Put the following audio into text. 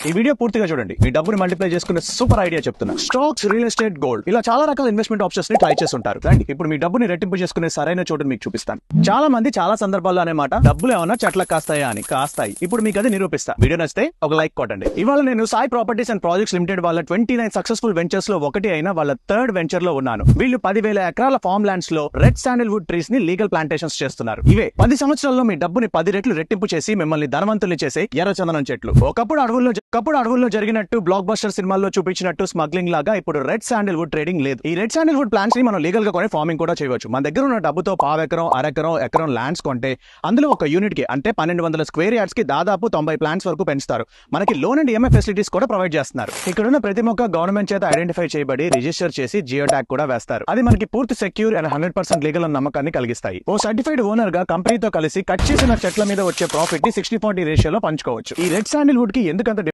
ఈ వీడియో పూర్తిగా చూడండి, మీ డబ్బుని మల్టిప్లై చేసుకునే సూపర్ ఐడియా చెప్తున్నా. స్టాక్స్, రియల్ ఎస్టేట్, గోల్డ్, ఇలా చాలా రకాల ఇన్వెస్ట్మెంట్ ఆప్షన్స్ ని ట్రై చేస్తుంటారు. రండి ఇప్పుడు మీ డబ్బుని రెట్టింపు చేసుకునే సరైన చోటుని మీకు చూపిస్తాను. చాలా మంది చాలా సందర్భాల్లో అనేమాట, డబ్బులు ఏమన్నా చెట్లకు కాస్తాయా అని. కాస్తాయి. ఇప్పుడు మీకు అది నిరూపిస్తా. వీడియో నచ్చితే ఒక లైక్ కొట్టండి. ఇవాళ నేను Sai properties and projects limited వాళ్ళ 29 సక్సెస్ఫుల్ వెంచర్స్ లో ఒకటి అయిన వాళ్ళ థర్డ్ వెంచర్ లో ఉన్నాను. వీళ్ళు 10,000 ఎకరాల ఫార్మ్ ల్యాండ్స్ లో రెడ్ శాండిల్వుడ్ ట్రీస్ ని లీగల్ ప్లాంటేషన్స్ చేస్తున్నారు. ఇవే 10 సంవత్సరాల్లో మీ డబ్బుని 10 రెట్లు రెట్టింపు చేసి మిమ్మల్ని ధనవంతులు చేసే ఎర్రచందనం చెట్లు. ఒకప్పుడు అడవుల్లో జరిగినట్టు బ్లాక్ బస్టర్ సినిమాల్లో చూపించినట్టు స్మగ్లింగ్ లాగా ఇప్పుడు రెడ్ శాండిల్వుడ్ ట్రేడింగ్ లేదు. ఈ రెడ్ శాండిల్వుడ్ ప్లాంట్స్ ని మనం లీగల్ గా కొని ఫార్మింగ్ కూడా చేయవచ్చు. మన దగ్గర ఉన్న డబ్బుతో పావెకరం, అరెకరం, ఎకరం ల్యాండ్స్ కొంటే అందులో ఒక యూనిట్ కి అంటే 1200 స్క్వేర్ యార్డ్స్ కి దాదాపు 90 ప్లాంట్స్ వరకు పెంచుతారు. మనకి లోన్ అండ్ ఈఎంఐ ఫెసిలిటీస్ కూడా ప్రొవైడ్ చేస్తున్నారు. ఇక్కడున్న ప్రతి మొక్క గవర్నమెంట్ చేత ఐడెంటిఫై చేయబడి రిజిస్టర్ చేసి జియో ట్యాగ్ కూడా వేస్తారు. అది మనకి పూర్తి సెక్యూర్ అండ్ 100% లీగల్ అన్న నమ్మకాన్ని కలిగిస్తాయి. ఓ సర్టిఫైడ్ ఓనర్ గా కంపెనీతో కలిసి కట్ చేసిన చెట్ల మీద వచ్చే ప్రాఫిట్ ని 60-40 రేషియోలో పంచుకోవచ్చు. ఈ రెడ్ శాండిల్వుడ్ కి ఎందుకంత